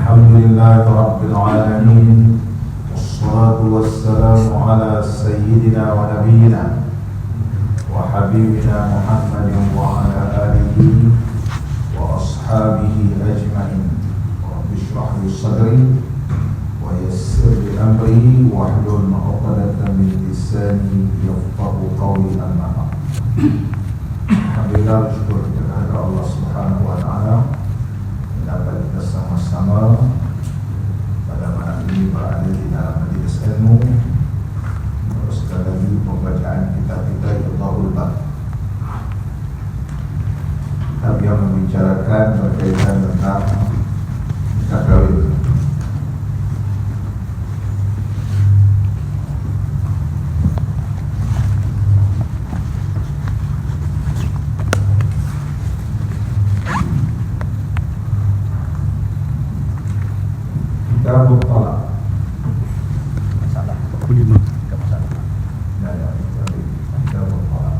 Alhamdulillah Rabbil Alamin. Wassalatu wassalamu ala sayyidina wa nabiyyina wa habibina Muhammadin wa ala alihi wa ashabihi ajma'in. Rabbi shrah li sadri wa yassir li amri wahlul 'uqdatam min lisani yafqahu qawli. Amma ba'd. Alhamdulillah, syukur kepada Allah Subhanahu wa taala dapat kita sama-sama pada malam ini berada di dalam majlis ilmu, teruskan lagi pembacaan kitab-kitab Iqtida'ul Bab, kitab yang membicarakan berkaitan tentang nikah kahwin. Kitab Talaq. Masalah 45. Enggak masalah. Ya, Kitab Talaq.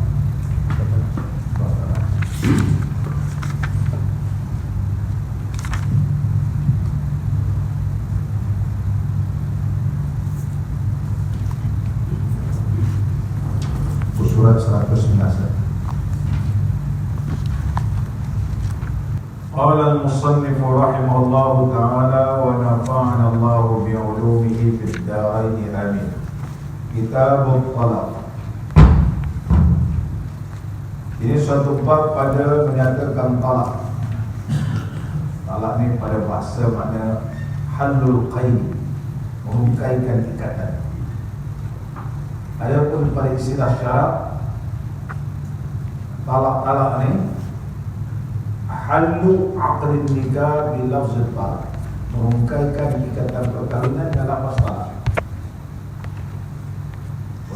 Surat 119. قال المصنف رحمه الله تعالى ونفعنا الله بعلومه في الدارين آمين. Kitab Talaq. Ini suatu bab pada menyatakan talak. Talak ni pada bahasa makna halul qaid, mengungkaikan ikatan. Adapun pada istilah syarak, talak-talak ni halu aqdin nikah bil lafz talaq, mengungkaikan ikatan perkahwinan dalam lafaz talak.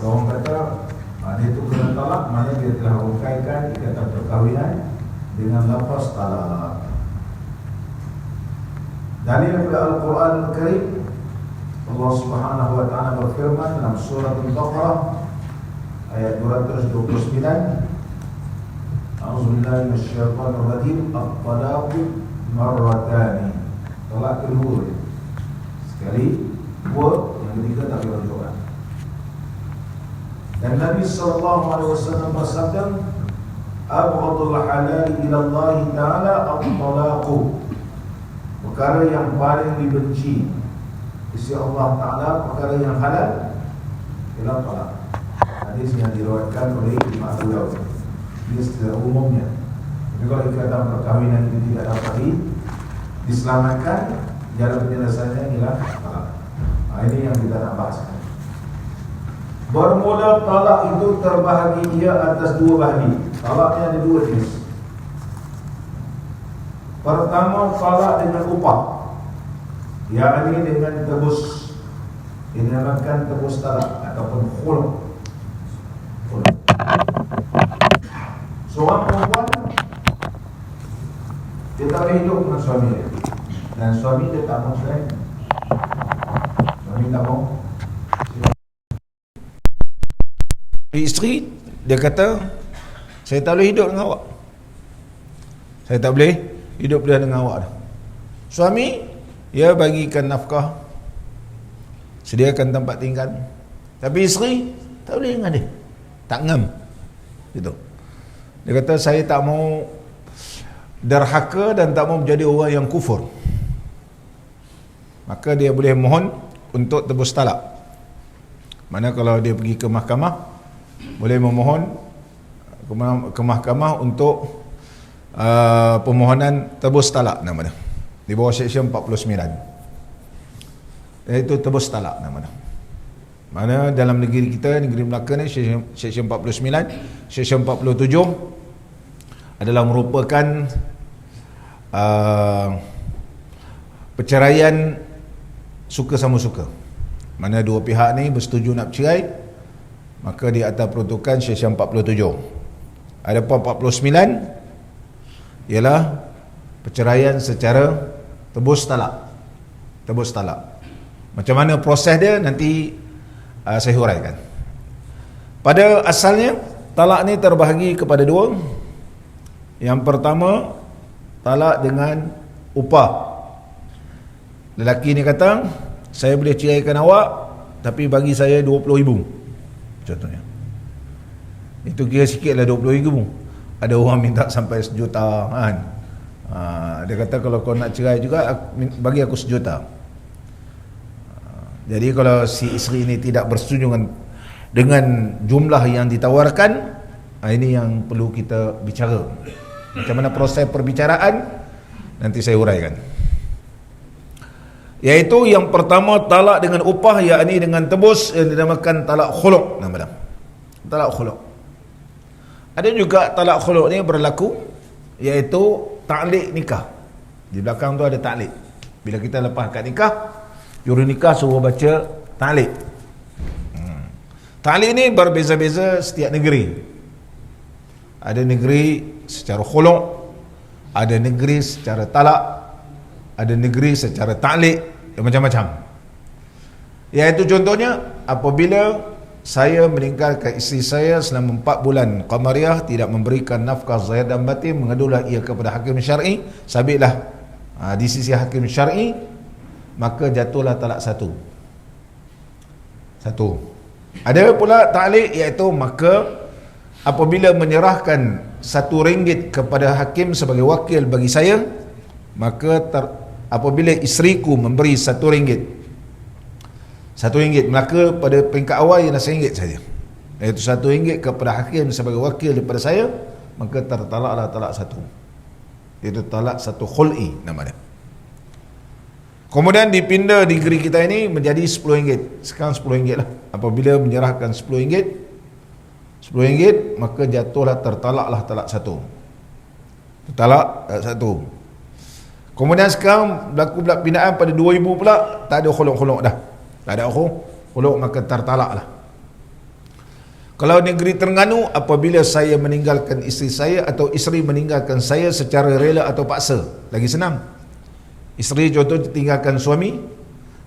Orang kata dia itu kena talak, mana dia telah mengungkaikan ikatan perkahwinan dengan lafaz talak. Dalil daripada Al-Quran Al-Karim, Allah Subhanahu wa taala berfirman dalam surah Al-Baqarah ayat 229, A'udzubillahi minasyaitonir rajim. At-talaqu marratani. Talak kedua sekali, dua, yang ketiga tak boleh rujukan. Dan Nabi SAW bersabda, abghadul halal ila Allah Ta'ala at-talaqu. Perkara yang paling dibenci sisi Allah Ta'ala, perkara yang halal ialah talak. Hadis yang diriwayatkan oleh Imam Abu Dawud. Ini secara umumnya. Tapi kalau ikatan perkahwinan itu tidak dapat diselamatkan, jalan penyelesaiannya ialah talak. Ini yang kita nak bahaskan. Bermula talak itu terbahagi ia atas dua bahagi. Talaknya ada dua jenis. Pertama, talak dengan upah, yakni dengan tebus. Ini dinamakan tebus talak ataupun khulq. Seorang perempuan dia tak boleh hidup dengan suami dia, dan suami dia tak mau cerai. Suami tak mau. Isteri dia kata, saya tak boleh hidup dengan awak, saya tak boleh hidup dengan awak dah. Suami dia bagikan nafkah, sediakan tempat tinggal, tapi isteri tak boleh dengan dia, tak ngam gitu. Dia kata, saya tak mau derhaka dan tak mau menjadi orang yang kufur. Maka dia boleh mohon untuk tebus talak. Mana kalau dia pergi ke mahkamah, boleh memohon ke mahkamah untuk permohonan tebus talak nama dia, di bawah Seksyen 49. Iaitu tebus talak nama dia. Mana dalam negeri kita, negeri Melaka ni, Seksyen 49, Seksyen 47 adalah merupakan perceraian suka sama suka. Mana dua pihak ni bersetuju nak bercerai, maka di atas peruntukan Seksyen 47. Adapun 49 ialah perceraian secara tebus talak. Tebus talak. Macam mana proses dia nanti saya huraikan. Pada asalnya talak ni terbahagi kepada dua. Yang pertama, talak dengan upah. lelaki ni kata, saya boleh ceraikan awak, tapi bagi saya 20,000 contohnya. Itu kira sikit lah 20,000. Ada orang minta sampai 1 juta kan. Dia kata kalau kau nak cerai juga, bagi aku 1 juta. Jadi kalau si isteri ini tidak bersetuju dengan jumlah yang ditawarkan, ini yang perlu kita bicara. Macam mana proses perbicaraan, nanti saya huraikan. Iaitu yang pertama, talak dengan upah, yakni dengan tebus, yang dinamakan talak khulu', nama dia. Talak khulu'. Ada juga talak khulu' ni berlaku, iaitu ta'liq nikah. Di belakang tu ada ta'liq. Bila kita lepas akad nikah, juru nikah suruh baca ta'liq. Ta'liq ni berbeza-beza setiap negeri. Ada negeri secara khulu', ada negeri secara talak, ada negeri secara ta'liq, macam-macam. Iaitu contohnya, apabila saya meninggalkan isteri saya selama 4 bulan qamariyah, tidak memberikan nafkah zahir dan batin, mengadulah ia kepada hakim syar'i, sabitlah di sisi hakim syar'i, maka jatuhlah talak satu. Ada pula ta'liq, iaitu maka apabila menyerahkan RM1 kepada hakim sebagai wakil bagi saya, maka apabila isteriku memberi RM1, maka pada peringkat awal ialah RM1 saja, iaitu RM1 kepada hakim sebagai wakil daripada saya, maka tertalaklah talak satu, iaitu talak satu khul'i nama dia. Kemudian dipindah negeri kita ini menjadi RM10. Sekarang RM10 lah. Apabila menyerahkan RM10, maka jatuhlah tertalaklah talak satu. Talak satu. Kemudian sekarang berlaku pula pindaan pada 2000 pula, tak ada khuluk-khuluk dah. Tak ada khuluk, maka tertalaklah. Kalau negeri Terengganu, apabila saya meninggalkan isteri saya atau isteri meninggalkan saya secara rela atau paksa, lagi senang. Isteri contoh tinggalkan suami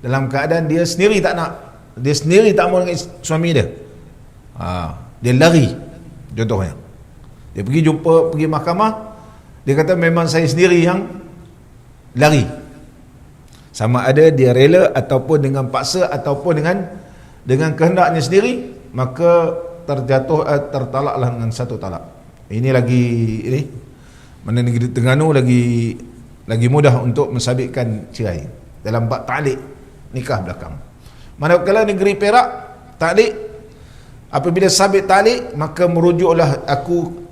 dalam keadaan dia sendiri tak nak, dia sendiri tak mau dengan suami dia, dia lari contohnya, dia pergi mahkamah, dia kata memang saya sendiri yang lari, sama ada dia rela ataupun dengan paksa ataupun dengan kehendaknya sendiri, maka tertalaklah dengan satu talak. Ini mana negeri Terengganu lagi mudah untuk mensabitkan cerai dalam bab ta'liq nikah belakang. Manakala negeri Perak, ta'liq, apabila sabit ta'liq, maka merujuklah aku,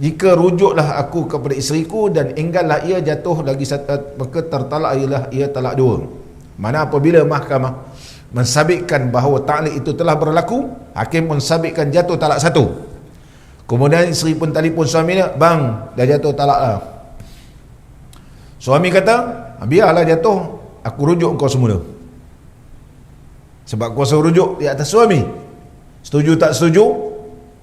jika rujuklah aku kepada isteriku dan engganlah ia jatuh lagi satu, maka tertalak ialah ia talak dua. Mana apabila mahkamah mensabitkan bahawa ta'liq itu telah berlaku, hakim mensabitkan jatuh talak satu, kemudian isteri pun telefon suaminya, bang, dah jatuh talak lah. Suami kata, biarlah jatuh, aku rujuk kau semula. Sebab kuasa rujuk di atas suami. Setuju tak setuju,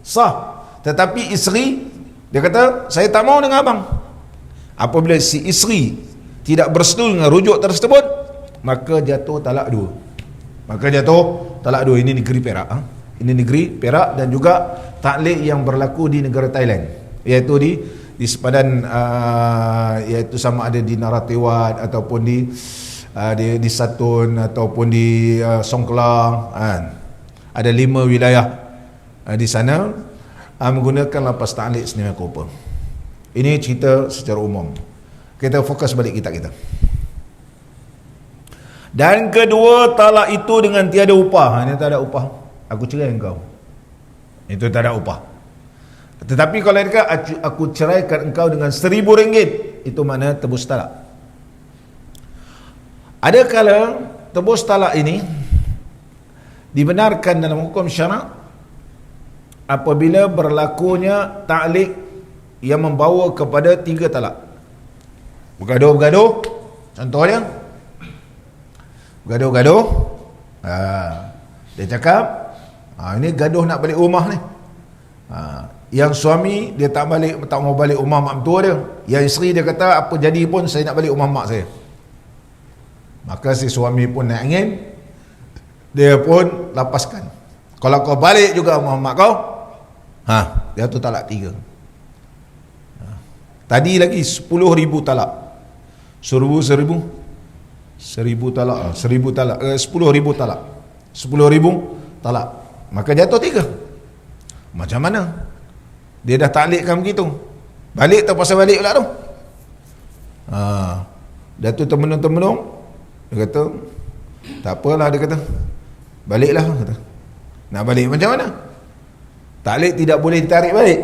sah. Tetapi isteri, dia kata, saya tak mau dengan abang. Apabila si isteri tidak bersetuju dengan rujuk tersebut, maka jatuh talak dua. Ini negeri Perak. Ini negeri Perak, dan juga ta'liq yang berlaku di negara Thailand, iaitu di sepadan, iaitu sama ada di Naratewan ataupun di Satun ataupun di Songklang, ada 5 wilayah di sana menggunakan lapas ta'liq sedemikian rupa. Ini cerita secara umum. Kita fokus balik kita. Dan kedua, talak itu dengan tiada upah. Ini tak ada upah, aku cerai engkau, itu tak ada upah. Tetapi kalau dia kata, aku ceraikan engkau dengan RM1,000, itu mana tebus talak. Ada kala tebus talak ini dibenarkan dalam hukum syarak apabila berlakunya ta'liq yang membawa kepada 3 talak. Bergaduh, contohnya bergaduh, dia cakap, ini gaduh nak balik rumah ni, yang suami dia tak mau balik rumah mak mentua dia, yang isteri dia kata apa jadi pun saya nak balik rumah mak saya. Maka si suami pun naik angin, dia pun lapaskan, kalau kau balik juga rumah mak kau, dia tu talak 3. Tadi lagi 10,000 talak, 1,000. 1000 talak, 1000 talak, 10,000 talak, 10,000 talak, maka jatuh 3. Macam mana dia dah taklikkan begitu? Balik tak pasal balik pula tu. Dah tu temenung-temenung, dia kata tak apalah, dia kata baliklah, kata. Nak balik macam mana? Taklik tidak boleh ditarik balik.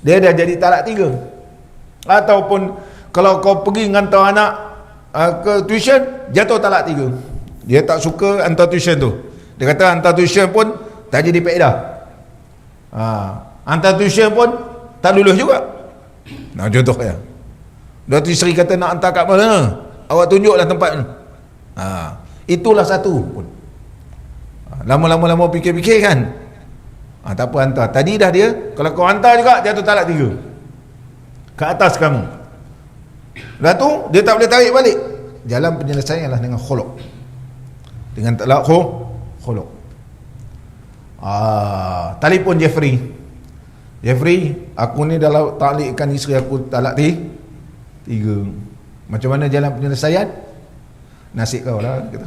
Dia dah jadi talak 3. Ataupun kalau kau pergi hantar anak ke tuition, jatuh talak 3. Dia tak suka hantar tuition tu. Dia kata hantar tuition pun tak jadi faedah. Hantar tuition pun tak lulus juga. Nah, contohnya. Dah tu isteri kata nak hantar kat mana? Awak tunjuklah tempat ni. Itulah satu pun. Lama-lama fikir-fikir kan. Tak apa, hantar. Tadi dah dia, kalau kau hantar juga jatuh talak 3 ke atas kamu. Dah tu dia tak boleh tarik balik. Jalan penyelesaian ialah dengan khuluk. Dengan talak khuluk. Telefon Jeffrey, aku ni dalam taklikkan isteri aku talak 3. Macam mana jalan penyelesaian? Nasib kau lah, kata.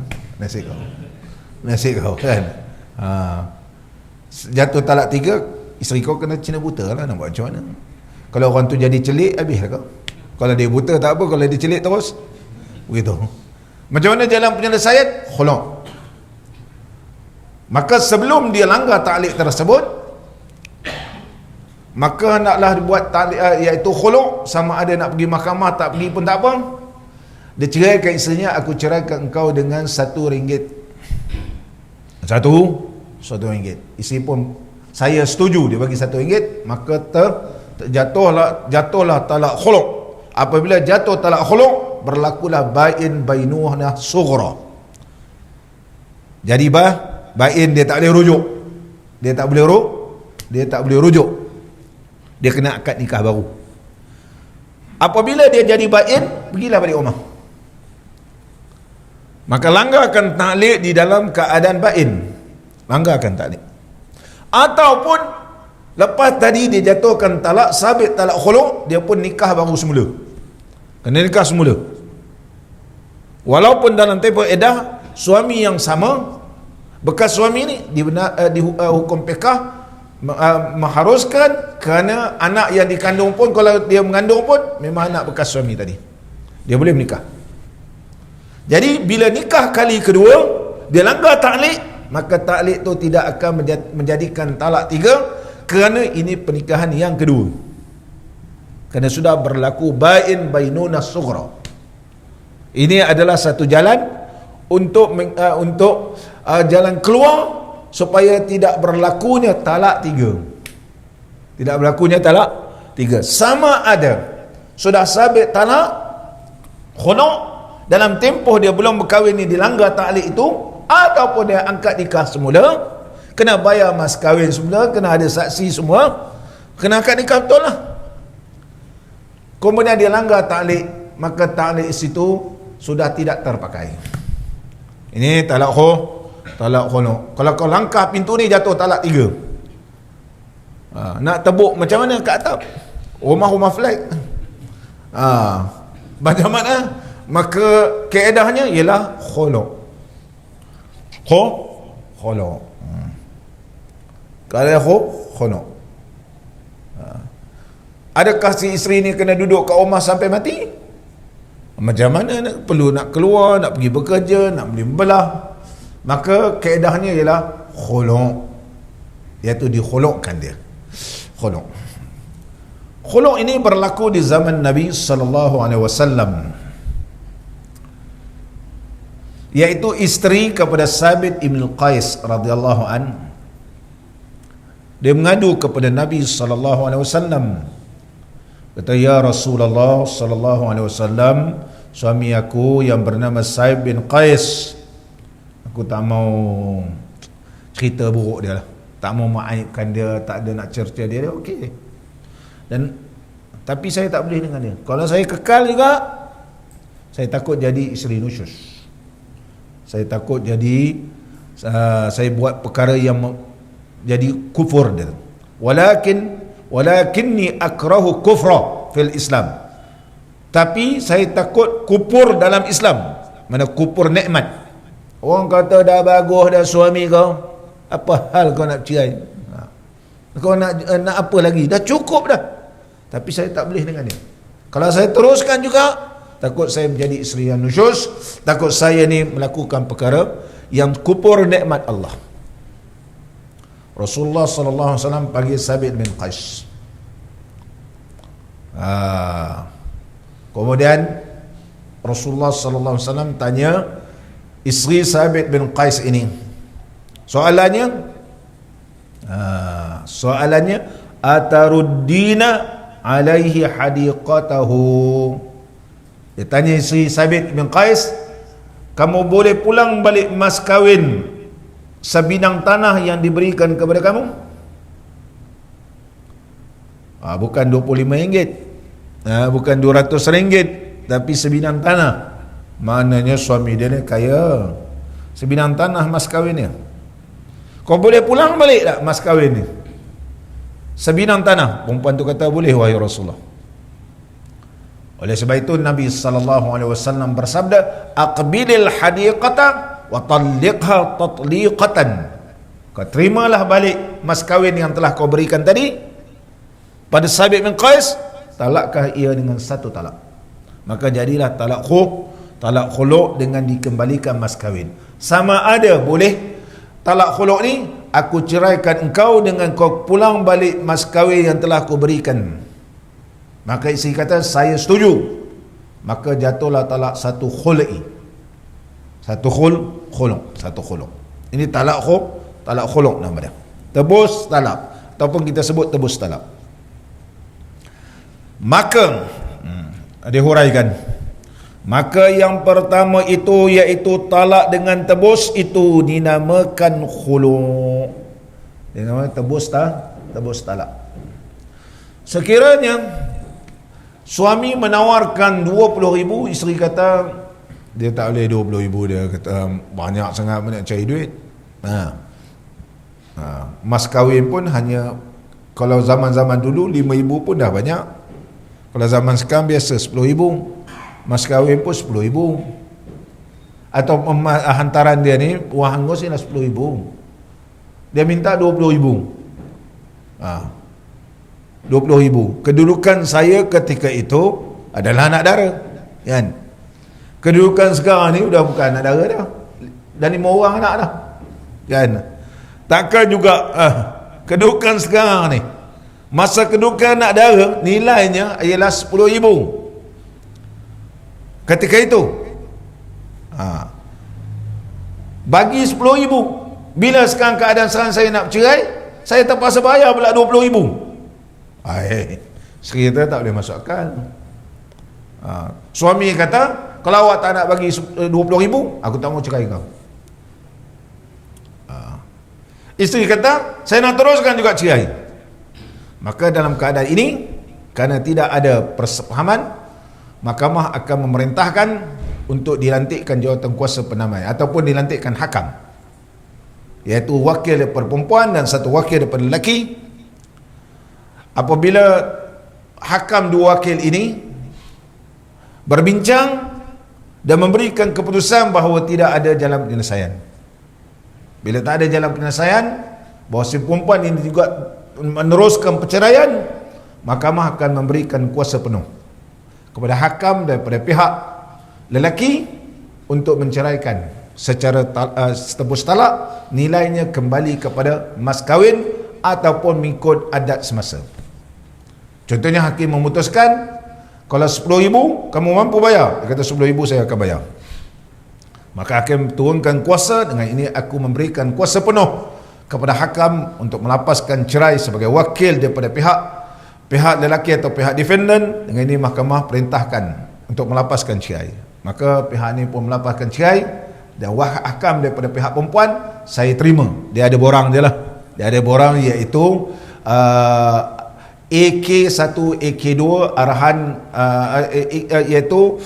Nasib kau kan. Jatuh talak 3, isteri kau kena cina buta lah, nak buat macam mana? Kalau orang tu jadi celik, habislah kau. Kalau dia buta tak apa, kalau dia celik terus, begitu. Macam mana jalan penyelesaian? Khuluk. Maka sebelum dia langgar taklik tersebut, maka naklah buat taklik, iaitu khuluk. Sama ada nak pergi mahkamah, tak pergi pun tak apa. Dia ceraikan isterinya, aku ceraikan engkau dengan RM1. RM1. Isteri pun, saya setuju, dia bagi RM1. Maka jatuhlah talak khuluk. Apabila jatuh talak khuluk, berlakulah bainunah sughra. Jadi bain dia tak boleh rujuk. Dia tak boleh rujuk. Dia kena akad nikah baru. Apabila dia jadi bain, pergilah balik rumah. Maka langgarkan taklik di dalam keadaan bain. Langgarkan taklik. Ataupun lepas tadi dia jatuhkan talak, sabit talak khuluk, dia pun nikah baru semula. Kena nikah semula. Walaupun dalam tempoh iddah suami yang sama, bekas suami ni di hukum fiqh mengharuskan, kerana anak yang dikandung pun, kalau dia mengandung pun memang anak bekas suami tadi, dia boleh menikah. Jadi bila nikah kali kedua dia langgar taklik, maka taklik tu tidak akan menjadikan talak 3, kerana ini pernikahan yang kedua, kerana sudah berlaku bainunah sughra. Ini adalah satu jalan untuk jalan keluar supaya tidak berlakunya talak 3. Tidak berlakunya talak 3. Sama ada sudah sabit talak khuluk, dalam tempoh dia belum berkahwin ni dilanggar taklik itu, ataupun dia angkat nikah semula, kena bayar mas kahwin semula, kena ada saksi semua, kena angkat nikah betul lah. Kemudian dia langgar taklik, maka taklik situ sudah tidak terpakai. Ini talak khuluk. Kalau kau langkah pintu ni jatuh talak 3. Nak tebuk macam mana kat atap? Rumah flat. Macam mana? Maka kaedahnya ialah khuluk. Khuluk. Kalau khuluk. Adakah si isteri ni kena duduk kat rumah sampai mati? Macam mana? Nak keluar, nak pergi bekerja, nak beli membelah. Maka kaedahnya ialah khuluk, iaitu dikhulukkan dia. Khuluk ini berlaku di zaman Nabi SAW, iaitu isteri kepada Sabit ibn Qais radhiyallahu an. Dia mengadu kepada Nabi SAW, kata, ya Rasulullah sallallahu alaihi wasallam, suami aku yang bernama Sa'ib bin Qais, aku tak mau cerita buruk dia lah, tak mau mengaibkan dia, tak ada nak cerca dia, okey. Tapi saya tak boleh dengan dia. Kalau saya kekal juga, saya takut jadi isteri nusyus. Saya takut jadi saya buat perkara yang jadi kufur dia. Walakinni akrahu kufra fil Islam. Tapi saya takut kupur dalam Islam. Mana kupur nikmat. Orang kata dah bagus dah suami kau, apa hal kau nak cerai? Kau nak apa lagi? Dah cukup dah. Tapi saya tak boleh dengan dia. Kalau saya teruskan juga, takut saya menjadi isteri yang nusyus, takut saya ni melakukan perkara yang kupur nikmat Allah. Rasulullah sallallahu alaihi wasallam panggil Sabit bin Qais. Kemudian Rasulullah sallallahu alaihi wasallam tanya isteri Sabit bin Qais ini. Soalannya ataruddina alaihi hadiqatahu. Dia tanya isteri Sabit bin Qais, kamu boleh pulang balik mas kawin sebidang tanah yang diberikan kepada kamu? Bukan RM25, bukan RM200, tapi sebidang tanah. Maknanya suami dia ni kaya, sebidang tanah mas kawinnya. Kau boleh pulang balik tak mas kawin ni? Sebidang tanah. Perempuan tu kata, boleh wahai Rasulullah. Oleh sebab itu Nabi SAW bersabda, aqbilil hadiqata wa talliqha tatliqatan. Kau terimalah balik mas kawin yang telah kau berikan tadi pada Sabit bin Qais, talakkah ia dengan satu talak. Maka jadilah talak khulu' dengan dikembalikan mas kawin. Sama ada boleh talak khulu' ni, aku ceraikan engkau dengan kau pulang balik mas kawin yang telah aku berikan. Maka isteri kata, saya setuju. Maka jatuhlah talak satu khul'i. Satu khulu'. Ini talak khulu' nama dia. Tebus talak. Ataupun kita sebut tebus talak. Maka dihuraikan, maka yang pertama itu iaitu talak dengan tebus, itu dinamakan khulu'. Dinamakan tebus talak. Sekiranya suami menawarkan 20,000, isteri kata dia tak boleh 20,000, dia kata banyak sangat nak cari duit. Mas kahwin pun hanya, kalau zaman-zaman dulu 5,000 pun dah banyak. Kalau zaman sekarang biasa 10,000. Mas kahwin pun 10,000. Atau hantaran dia ni, wang hangus ni dah 10,000. Dia minta 20,000. 20,000. Kedudukan saya ketika itu adalah anak dara, kan? Kedudukan sekarang ni sudah bukan anak dara dah. Dah 5 orang anak dah, kan? Takkan juga kedudukan sekarang ni, masa kedudukan anak dara nilainya ialah 10,000 ketika itu. Bagi 10,000. Bila sekarang keadaan sekarang saya nak bercerai, saya terpaksa bayar pula 20,000. Isteri kita tak boleh masuk akal. Suami kata, kalau awak tak nak bagi 20,000, aku tak mau cerai kau. Isteri kata, saya nak teruskan juga cerai. Maka dalam keadaan ini, kerana tidak ada persepahaman, mahkamah akan memerintahkan untuk dilantikkan jawatan kuasa penamai ataupun dilantikkan hakam, iaitu wakil daripada perempuan dan satu wakil daripada lelaki. Apabila hakam dua wakil ini berbincang dan memberikan keputusan bahawa tidak ada jalan penyelesaian, bila tak ada jalan penyelesaian, bahawa si perempuan ini juga meneruskan perceraian, mahkamah akan memberikan kuasa penuh kepada hakam daripada pihak lelaki untuk menceraikan secara tebus talak, nilainya kembali kepada mas kahwin ataupun mengikut adat semasa. Contohnya hakim memutuskan, kalau 10,000 kamu mampu bayar, dia kata 10,000 saya akan bayar. Maka hakim turunkan kuasa, dengan ini aku memberikan kuasa penuh kepada hakam untuk melapaskan cerai sebagai wakil daripada pihak lelaki atau pihak defendant. Dengan ini mahkamah perintahkan untuk melapaskan cerai. Maka pihak ini pun melapaskan cerai, dan hakam daripada pihak perempuan, saya terima. Dia ada borang dia lah. Dia ada borang, iaitu AK1, AK2 arahan, iaitu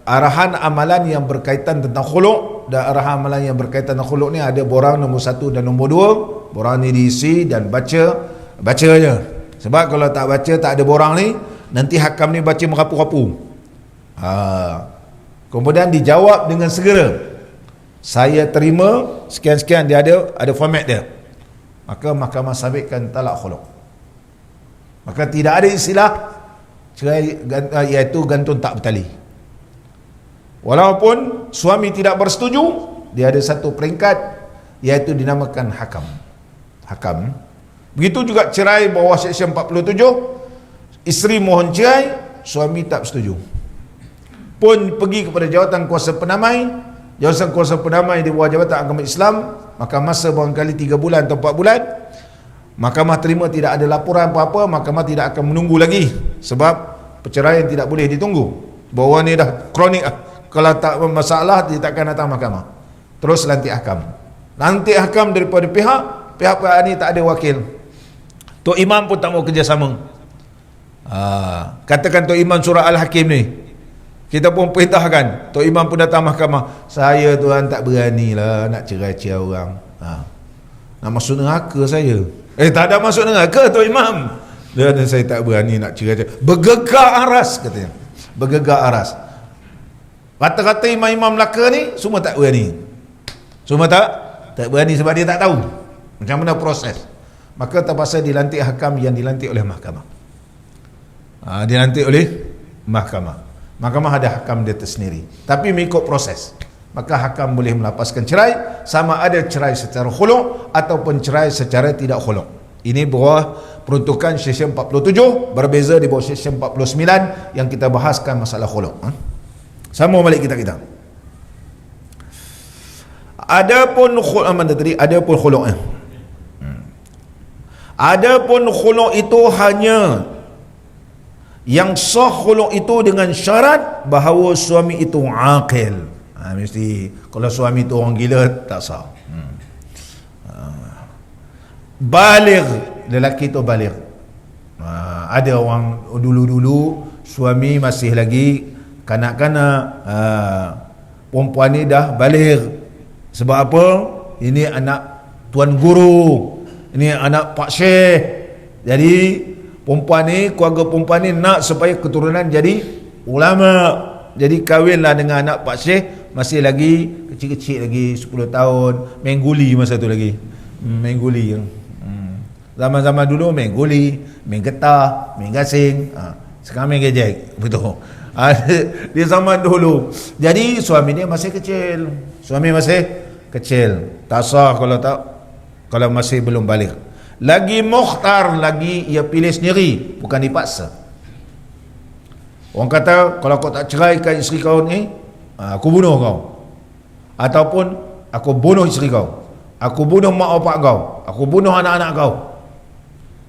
arahan amalan yang berkaitan tentang khuluk. Dan arahan amalan yang berkaitan dengan khuluk ni ada borang nombor 1 dan nombor 2. Borang ni diisi dan baca je. Sebab kalau tak baca, tak ada borang ni, nanti hakam ni baca merapu-rapu. Kemudian dijawab dengan segera, saya terima sekian-sekian, dia ada format dia. Maka mahkamah sabitkan talak khuluk. Maka tidak ada istilah cerai, iaitu gantung tak bertali. Walaupun suami tidak bersetuju, dia ada satu peringkat, iaitu dinamakan hakam. Begitu juga cerai bawah Seksyen 47, isteri mohon cerai, suami tak bersetuju, pun pergi kepada jawatan kuasa penamai. Jawatan kuasa penamai di bawah Jabatan Agama Islam, maka masa barangkali 3 bulan atau 4 bulan, mahkamah terima tidak ada laporan apa-apa, mahkamah tidak akan menunggu lagi, sebab perceraian tidak boleh ditunggu. Bahawa ni dah kronik, kalau tak masalah dia takkan datang mahkamah. Terus lantik hakam. Lantik hakam daripada pihak ni tak ada wakil. Tok Imam pun tak mau kerjasama. Katakan Tok Imam surah Al-Hakim ni, kita pun perintahkan, Tok Imam pun datang mahkamah, saya tuan tak beranilah nak cerai-cerai orang. Nak masuk neraka saya. Tak ada masuk neraka Tok Imam. Dan saya tak berani nak cerai-cerai. Bergegar aras katanya. Bergegar aras. Rata-rata imam-imam Melaka ni semua tak berani. Semua tak berani sebab dia tak tahu macam mana proses. Maka terpaksa dilantik hakam yang dilantik oleh mahkamah. Dilantik oleh mahkamah. Mahkamah ada hakam dia tersendiri, tapi mengikut proses. Maka hakam boleh melapaskan cerai, sama ada cerai secara khuluk ataupun cerai secara tidak khuluk. Ini bawah peruntukan Seksyen 47, berbeza di bawah Seksyen 49 yang kita bahaskan masalah khuluk. Sama balik kita. Adapun khuluk mana tadi? Adapun khuluknya. Adapun khuluk itu hanya yang sah khuluk itu dengan syarat bahawa suami itu aqil. Mesti kalau suami itu orang gila tak sah. Baligh, lelaki itu baligh. Ada orang dulu-dulu suami masih lagi kanak-kanak, perempuan ni dah baligh. Sebab apa? Ini anak tuan guru, ini anak pak syekh. Jadi perempuan ni, keluarga perempuan ni nak supaya keturunan jadi ulama. Jadi kahwinlah dengan anak pak syekh, masih lagi kecil-kecil lagi, 10 tahun, main guli masa tu lagi. Main guli. Zaman-zaman dulu main guli, main getah, main gasing. Sekarang main gejek. Betul. Di zaman dulu. Jadi suami dia masih kecil. Suami masih kecil. Tak sah kalau masih belum balik. Lagi mukhtar, lagi ia pilih sendiri, bukan dipaksa. Orang kata, kalau kau tak ceraikan isteri kau ni, aku bunuh kau. Ataupun aku bunuh isteri kau, aku bunuh mak bapak kau, aku bunuh anak-anak kau.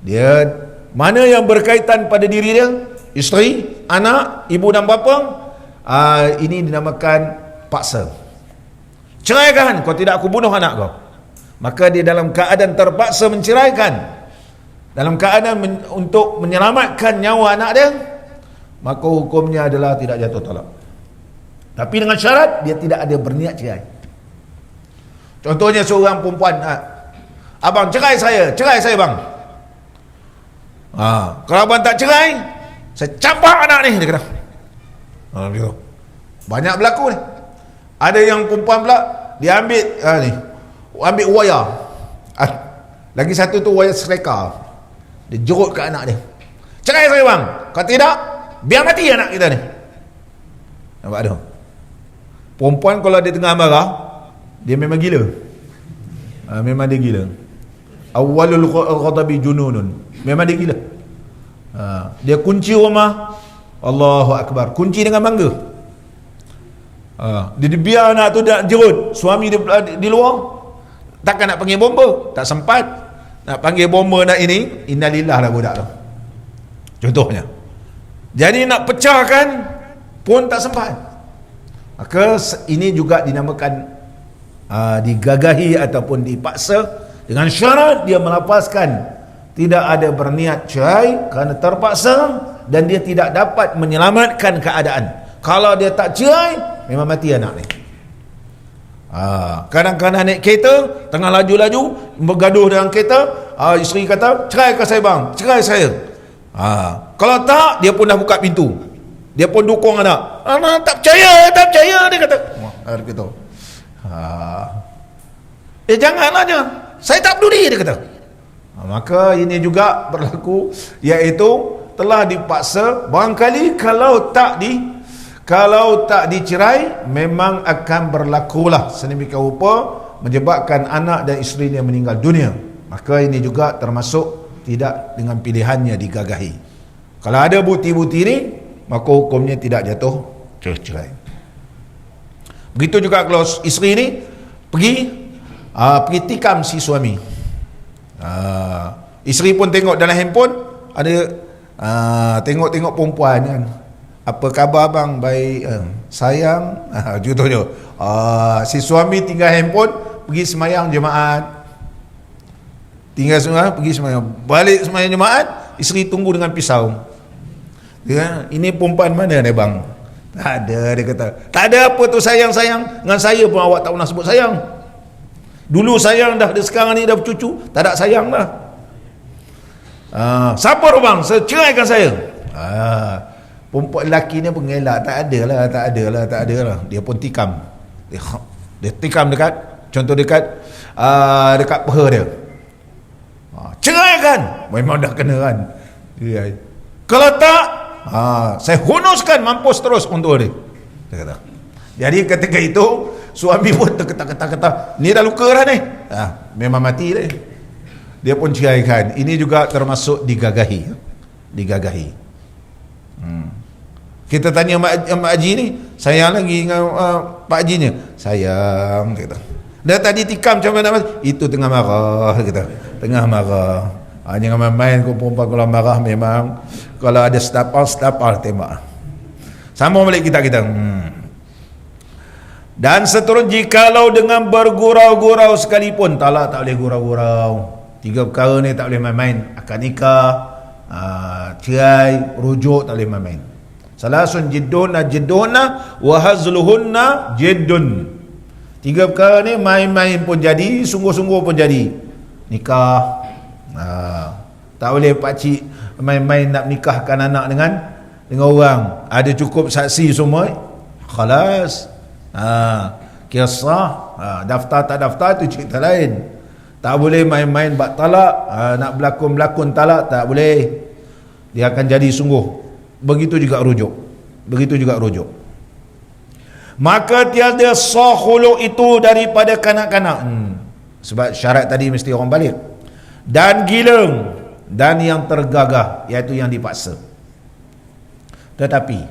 Dia mana yang berkaitan pada diri dia, isteri, anak, ibu dan bapa, ini dinamakan paksa. Ceraikan, kalau tidak aku bunuh anak kau. Maka dia dalam keadaan terpaksa menceraikan, dalam keadaan untuk menyelamatkan nyawa anak dia, maka hukumnya adalah tidak jatuh talak. Tapi dengan syarat dia tidak ada berniat cerai. Contohnya seorang perempuan, abang cerai saya bang. Kalau abang tak cerai, saya campak anak ni, dia kata. Banyak berlaku ni. Ada yang perempuan pula, dia ambil ambil wayar, lagi satu tu wayar sereka, dia jerut ke anak dia. Cerai saya bang, kalau tidak biar mati anak kita ni. Nampak tu? Perempuan kalau dia tengah marah, dia memang gila. Memang dia gila. Awalul ghadabi jununun. Memang dia gila. Dia kunci rumah, Allahu Akbar, kunci dengan bangga. Dia biar anak tu nak jerut, suami dia di luar. Takkan nak panggil bomba, tak sempat. Nak panggil bomba nak ini, innalillah lah budak tu. Contohnya. Jadi nak pecahkan pun tak sempat. Maka ini juga dinamakan digagahi ataupun dipaksa dengan syarat dia melapaskan, tidak ada berniat cerai kerana terpaksa dan dia tidak dapat menyelamatkan keadaan. Kalau dia tak cerai, memang mati anak ni. Kadang-kadang naik kereta, tengah laju-laju, bergaduh dengan kereta, isteri kata, cerai ke saya bang, cerai saya. Kalau tak, dia pun dah buka pintu. Dia pun dukung anak. Anak tak percaya, dia kata. Dia kata. Janganlah jangan. Saya tak peduli, dia kata. Maka ini juga berlaku, iaitu telah dipaksa. Barangkali kalau tak dicerai, memang akan berlakulah sedemikian rupa menyebabkan anak dan isterinya meninggal dunia. Maka ini juga termasuk tidak dengan pilihannya digagahi. Kalau ada bukti-bukti ini, maka hukumnya tidak jatuh cerai. Begitu juga kalau isteri ni pergi tikam si suami. Isteri pun tengok dalam handphone, ada tengok-tengok perempuan kan. Apa khabar abang? Baik. Sayang. Contohnya si suami tinggal handphone, pergi semayang jemaat. Pergi semayang, balik semayang jemaat, isteri tunggu dengan pisau. Dia, ini perempuan mana ni bang? Tak ada, dia kata. Tak ada apa tu sayang-sayang. Dengan saya pun awak tak pernah sebut sayang. Dulu sayang dah, sekarang ni dah bercucu, tak ada sayang dah. Siapa tu bang? Ceraikan saya. Perempuan lelaki ni pun ngelak. Tak ada lah. Dia pun tikam. Dia tikam dekat, contoh dekat peha dia. Ceraikan. Memang dah kena kan. Kalau tak, saya hunuskan, mampus terus untuk dia kata. Jadi ketika itu suami pun terketak-ketak, ni dah luka dah ni, memang mati dia pun ceraikan. Ini juga termasuk digagahi. Kita tanya Mak Haji ni, sayang lagi dengan Pak Hajinya? Sayang, kata. Dah tadi tikam macam mana? Itu tengah marah, kata. Tengah marah. Jangan main-main kau perempuan kalau marah. Memang kalau ada setapal tembak. Sama balik kita. Dan seterusnya, jikalau dengan bergurau-gurau sekalipun, talak tak boleh gurau-gurau. 3 perkara ni tak boleh main-main. Akad nikah, cerai, rujuk, tak boleh main-main. Salasun jidduna wa hazluhunna jiddun. 3 perkara ni main-main pun jadi, sungguh-sungguh pun jadi. Nikah, tak boleh pakcik main-main nak nikahkan anak dengan orang. Ada cukup saksi semua, khalas. Kisah, daftar tak daftar tu cerita lain. Tak boleh main-main bab talak, nak berlakon talak tak boleh. Dia akan jadi sungguh. Begitu juga rujuk. Maka tiada sah khuluk itu daripada kanak-kanak. Sebab syarat tadi mesti orang balik. Dan gila, dan yang tergagah, iaitu yang dipaksa. Tetapi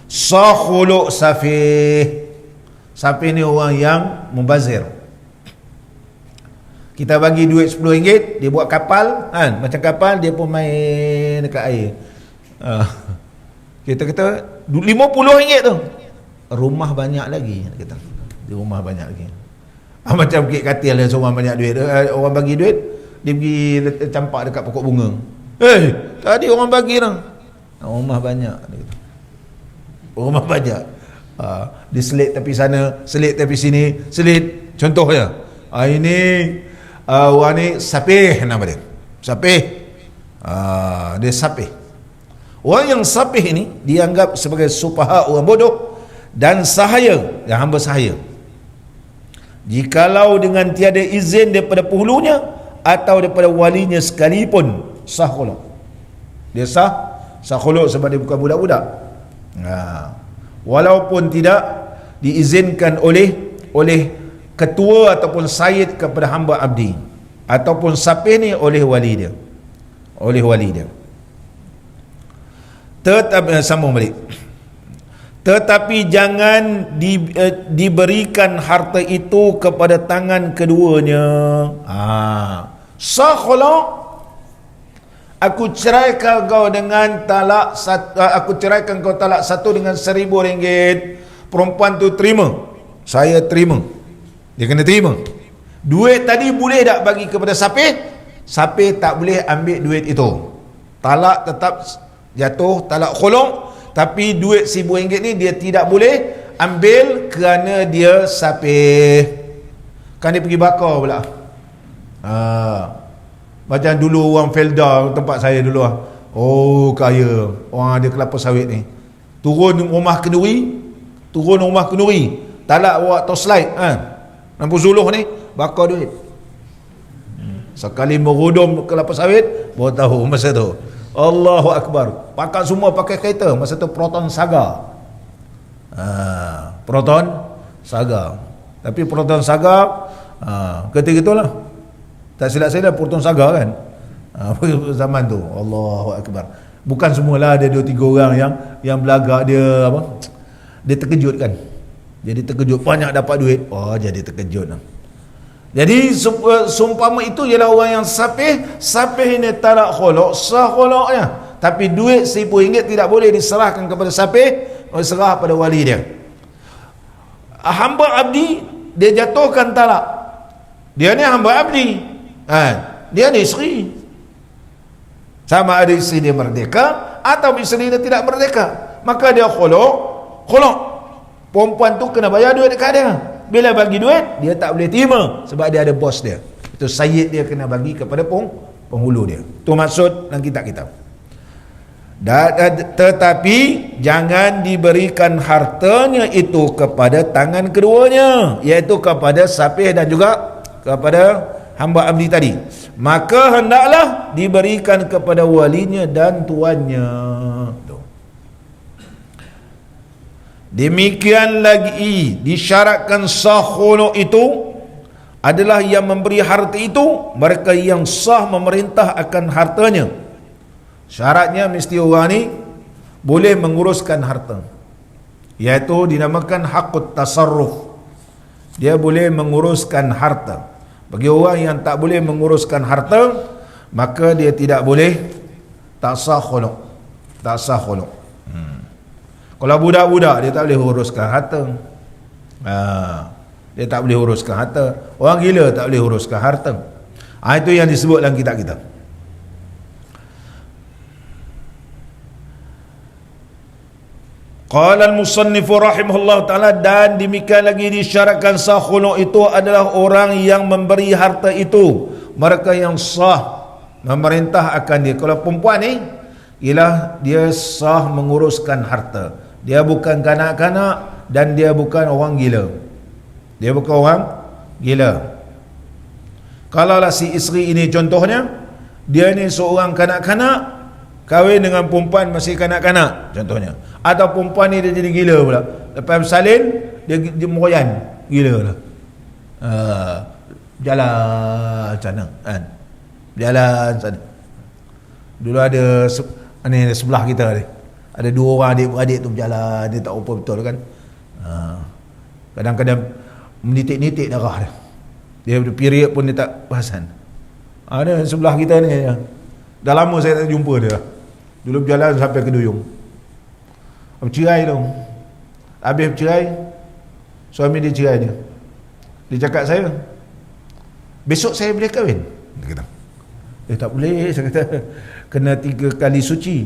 sah khuluk safih. Safih ni orang yang membazir. Kita bagi duit RM10, dia buat kapal kan? Macam kapal, dia pun main dekat air. Kita kata RM50 tu, rumah banyak lagi, kita. Di rumah banyak lagi. Macam Bukit Katil lah, seorang banyak duit. Orang bagi duit, dia pergi campak dekat pokok bunga. Tadi orang bagi dah. Rumah banyak, rumah banyak. Dia selit tepi sana, selit tepi sini, selit. Contohnya, ini orang ni sapih nama dia. Sapih. Dia sapih. Orang yang sapih ini dianggap sebagai supaha, orang bodoh, dan sahaya, yang hamba sahaya. Jikalau dengan tiada izin daripada penghulunya atau daripada walinya sekalipun, sah khuluk. Dia sah khuluk sebab dia bukan budak-budak. Walaupun tidak diizinkan oleh ketua ataupun sayyid kepada hamba abdi, ataupun sapih ni oleh wali dia. Sambung balik. Tetapi jangan diberikan harta itu kepada tangan keduanya. Sah khuluk, aku ceraikan kau dengan talak aku ceraikan kau talak satu dengan RM1,000. Perempuan tu terima, saya terima, dia kena terima. Duit tadi boleh tak bagi kepada sapih? Sapih tak boleh ambil duit itu. Talak tetap jatuh, talak khuluk. Tapi duit RM1,000 ni dia tidak boleh ambil kerana dia sapih. Kan dia pergi bakar pula. Macam dulu orang Felda tempat saya dulu Oh kaya orang ada kelapa sawit ni, turun rumah kenduri, talak buat torchlight lampu zuluh ni, bakar duit. Sekali merudum kelapa sawit baru tahu masa tu. Allahu Akbar. Pakai semua pakai kereta masa tu, Proton Saga. Proton Saga. Tapi Proton Saga ketika itulah, tak silap saya Proton Saga kan, zaman tu. Allahu Akbar. Bukan semualah, ada 2-3 orang yang belagak, dia apa, dia terkejut kan. Jadi terkejut, banyak dapat duit, jadi terkejut lah. Jadi seumpama itu ialah orang yang sapih ini talak khuluk, sah khuluknya. Tapi duit RM1,000 tidak boleh diserahkan kepada sapih, serah pada wali dia. Hamba abdi, dia jatuhkan talak. Dia ni hamba abdi, dia ni isteri. Sama ada isteri dia merdeka atau isteri dia tidak merdeka, maka dia khuluk. Perempuan tu kena bayar duit dekat dia. Bila bagi duit, dia tak boleh terima sebab dia ada bos dia. Itu sayyid dia kena bagi kepada penghulu dia. Itu maksud dalam kitab-kitab. Tetapi jangan diberikan hartanya itu kepada tangan keduanya, iaitu kepada sapih dan juga kepada hamba abdi tadi. Maka hendaklah diberikan kepada walinya dan tuannya. Demikian lagi disyaratkan sah khuluk itu adalah yang memberi harta itu mereka yang sah memerintah akan hartanya. Syaratnya mesti orang ni boleh menguruskan harta, iaitu dinamakan hakut tasarruf. Dia boleh menguruskan harta. Bagi orang yang tak boleh menguruskan harta, maka dia tidak boleh, tak sah khuluk. Tak sah khuluk. Kalau budak-budak, dia tak boleh uruskan harta. Dia tak boleh uruskan harta. Orang gila tak boleh uruskan harta. Itu yang disebut dalam kitab kita. Qala al-musannifu rahimahullah ta'ala, dan demikian lagi disyaratkan sah khuluk itu adalah orang yang memberi harta itu, mereka yang sah memerintah akan dia. Kalau perempuan ni, ialah dia sah menguruskan harta. Dia bukan kanak-kanak dan dia bukan orang gila. Dia bukan orang gila. Kalaulah si isteri ini contohnya, dia ni seorang kanak-kanak kahwin dengan perempuan masih kanak-kanak contohnya, atau perempuan ni dia jadi gila pula, lepas bersalin dia meroyan gila lah. Jalan sana kan, jalan sana. Dulu ada ni sebelah kita ni, ada 2 orang adik-beradik tu berjalan, dia tak rupa betul kan. Kadang-kadang menitik-nitik darah dia period pun dia tak perasan. Ada sebelah kita ni, dah lama saya tak jumpa dia. Dulu berjalan sampai ke Duyung, bercerai tu. Habis bercerai, suami dia cerai dia. Dia cakap saya, besok saya boleh kahwin? Dia kata, tak boleh. Saya kata, kena 3 kali suci.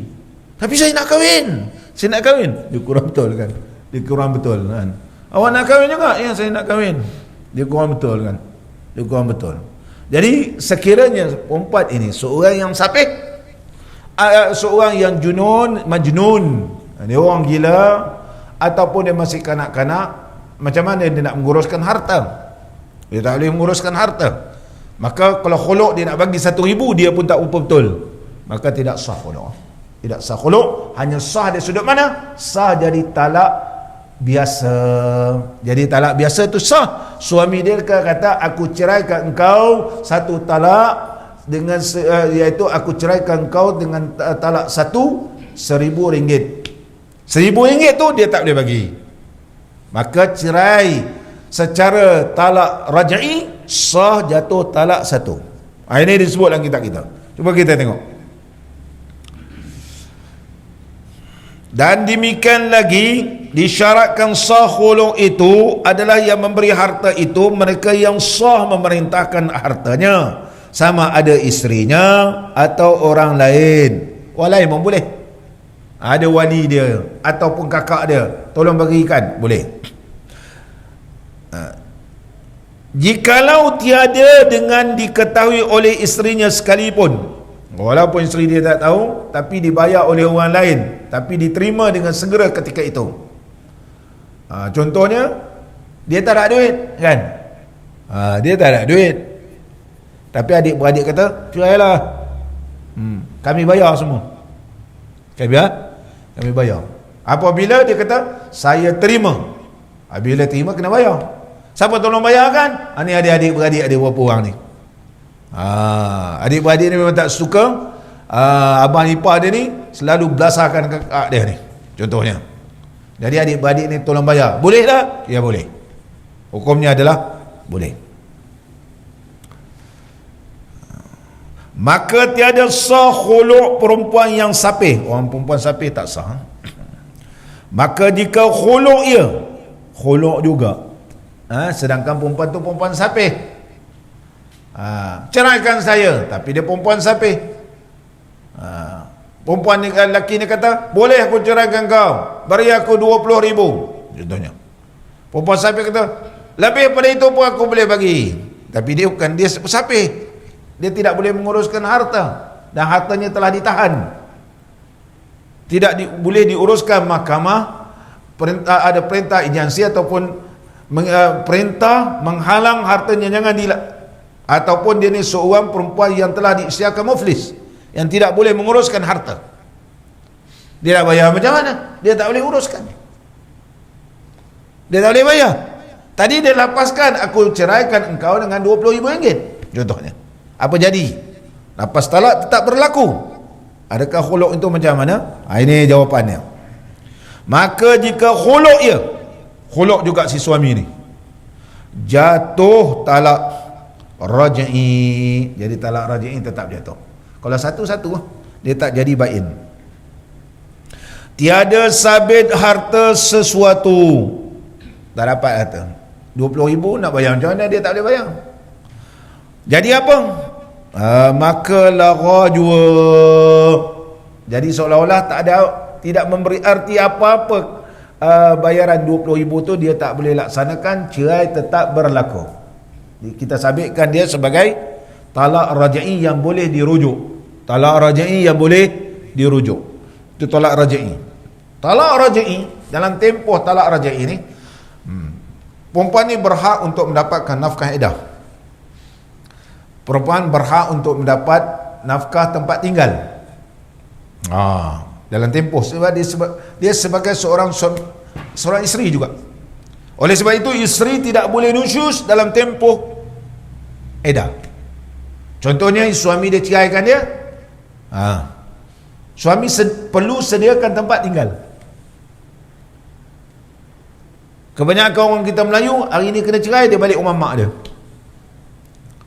Tapi saya nak kahwin. Saya nak kahwin. Dia kurang betul kan? Dia kurang betul kan? Awak nak kahwin juga? Ya, saya nak kahwin. Dia kurang betul kan? Dia kurang betul. Jadi sekiranya perempuan ini seorang yang sapih, seorang yang majnun, dia orang gila, ataupun dia masih kanak-kanak, macam mana dia nak menguruskan harta? Dia tak boleh menguruskan harta. Maka kalau khuluk dia nak bagi 1,000, dia pun tak rupa betul, maka tidak sah khuluk. Tidak sah khuluk. Hanya sah dari sudut mana? Sah jadi talak biasa. Jadi talak biasa tu sah. Suami dia kata, aku ceraikan engkau 1 talak dengan iaitu aku ceraikan engkau dengan talak 1 RM1,000. RM1,000 tu dia tak boleh bagi. Maka cerai secara talak raj'i sah, jatuh talak 1. Ini disebut dalam kitab kita. Cuba kita tengok. Dan demikian lagi disyaratkan sah khuluk itu adalah yang memberi harta itu mereka yang sah memerintahkan hartanya, sama ada isterinya atau orang lain. Orang lain pun boleh, ada wali dia ataupun kakak dia, tolong bagikan, boleh. Jikalau tiada dengan diketahui oleh isterinya sekalipun, Walaupun isteri dia tak tahu, tapi dibayar oleh orang lain, tapi diterima dengan segera ketika itu. Contohnya, dia tak ada duit kan? Dia tak ada duit, tapi adik-beradik kata, cerailah, kami bayar semua. Kami bayar. Apabila dia kata, saya terima, bila terima kena bayar. Siapa tolong bayarkan? Ni adik-beradik ada berapa orang ni? Adik-beradik ni memang tak suka abang ipar dia ni selalu belasahkan kakak dia ni, contohnya. Jadi adik-beradik ni tolong bayar. Boleh tak? Ya boleh. Hukumnya adalah boleh. Maka tiada sah khuluk perempuan yang sapih. Orang perempuan sapih tak sah. Maka jika khuluk ia, khuluk juga, sedangkan perempuan tu perempuan sapih, ceraikan saya, tapi dia perempuan sapih. Perempuan ni, lelaki ni kata, boleh aku ceraikan kau, beri aku 20,000 contohnya. Perempuan sapih kata, lebih pada itu pun aku boleh bagi, tapi dia bukan, dia sapih, dia tidak boleh menguruskan harta, dan hartanya telah ditahan, tidak boleh diuruskan mahkamah. Ada perintah agensi ataupun perintah menghalang hartanya jangan ataupun dia ni seorang perempuan yang telah diisytiharkan muflis, yang tidak boleh menguruskan harta. Dia nak bayar macam mana? Dia tak boleh uruskan, dia tak boleh bayar. Tadi dia lapaskan, aku ceraikan engkau dengan RM20,000 contohnya. Apa jadi? Lapas talak tetap berlaku. Adakah khuluk itu macam mana? Ini jawapannya. Maka jika khuluk ia, khuluk juga si suami ni, jatuh talak raj'i. Jadi talak raj'i tetap jatuh. Kalau satu-satu, dia tak jadi bain. Tiada sabit harta sesuatu. Tak dapat harta. 20,000 nak bayar macam mana? Dia tak boleh bayar. Jadi apa? Maka lara jua. Jadi seolah-olah tidak memberi arti apa-apa. Bayaran 20,000 tu dia tak boleh laksanakan, cerai tetap berlaku. Kita sabitkan dia sebagai talak raj'i yang boleh dirujuk. Talak raj'i yang boleh dirujuk, itu talak raj'i. Talak raj'i, dalam tempoh talak raj'i ni, perempuan ni berhak untuk mendapatkan nafkah iddah. Perempuan berhak untuk mendapat nafkah tempat tinggal dalam tempoh, sebab dia sebagai seorang isteri juga. Oleh sebab itu isteri tidak boleh nusyus dalam tempoh iddah. Contohnya suami dia ceraikan dia, suami perlu sediakan tempat tinggal. Kebanyakan orang kita Melayu hari ni kena cerai, dia balik rumah mak dia,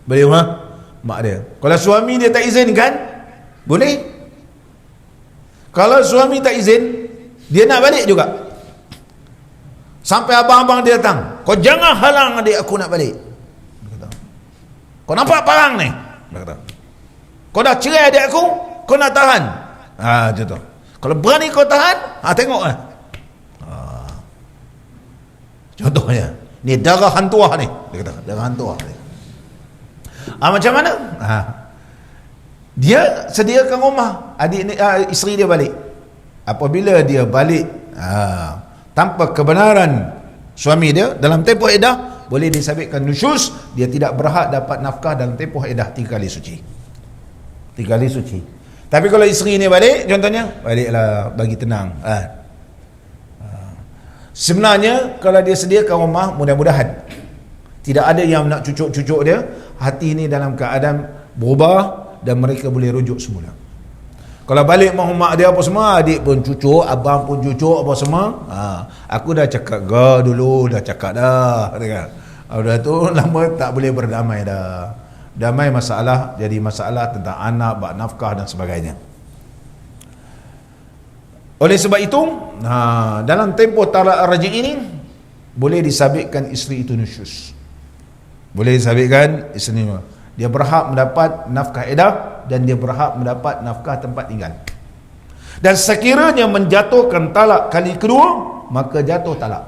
balik rumah mak dia. Kalau suami dia tak izinkan, boleh. Kalau suami tak izin, dia nak balik juga. Sampai abang-abang dia datang, kau jangan halang adik aku nak balik. Dia kata, kau nampak parang ni? Dia kata, kau dah cerai adik aku, kau nak tahan? Macam tu. Kalau berani kau tahan, tengoklah. Contohnya, ni darah hantuah ni. Dia kata, darah hantuah ni. Macam mana? Dia sediakan rumah, isteri dia balik. Apabila dia balik tanpa kebenaran suami dia dalam tempoh iddah, boleh disabitkan nusyus. Dia tidak berhak dapat nafkah dalam tempoh iddah 3 kali suci. 3 kali suci. Tapi kalau isteri ni balik, contohnya, baliklah bagi tenang. Sebenarnya kalau dia sediakan rumah, mudah-mudahan tidak ada yang nak cucuk-cucuk dia. Hati ni dalam keadaan berubah dan mereka boleh rujuk semula. Kalau balik mahu mak dia apa semua, adik pun cucuk, abang pun cucuk apa semua, aku dah cakap dulu, dah cakap dah, udah tu lama tak boleh berdamai dah. Damai masalah, jadi masalah tentang anak, bak nafkah dan sebagainya. Oleh sebab itu, dalam tempoh talak raj'i ini boleh disabitkan isteri itu nusyus. Boleh disabitkan isteri itu. Dia berhak mendapat nafkah iddah dan dia berhak mendapat nafkah tempat tinggal. Dan sekiranya menjatuhkan talak kali kedua, maka jatuh talak.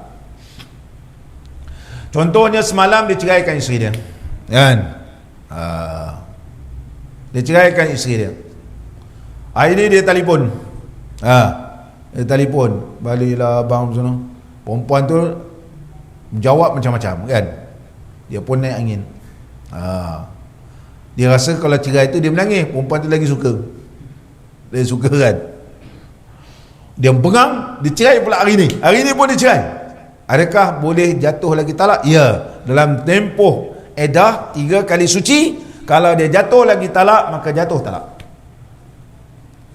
Contohnya semalam dia ceraikan isteri dia, kan? Dia ceraikan isteri dia. Hari ni dia telefon. Dia telefon. Baliklah abang sana. Perempuan tu menjawab macam-macam kan. Dia pun naik angin. Dia rasa kalau cerai tu dia menangis. Perempuan tu lagi suka. Dia suka kan. Dia pengang, dia cerai pula hari ni. Hari ni pun dia cerai. Adakah boleh jatuh lagi talak? Ya. Dalam tempoh edah 3 kali suci, kalau dia jatuh lagi talak, maka jatuh talak.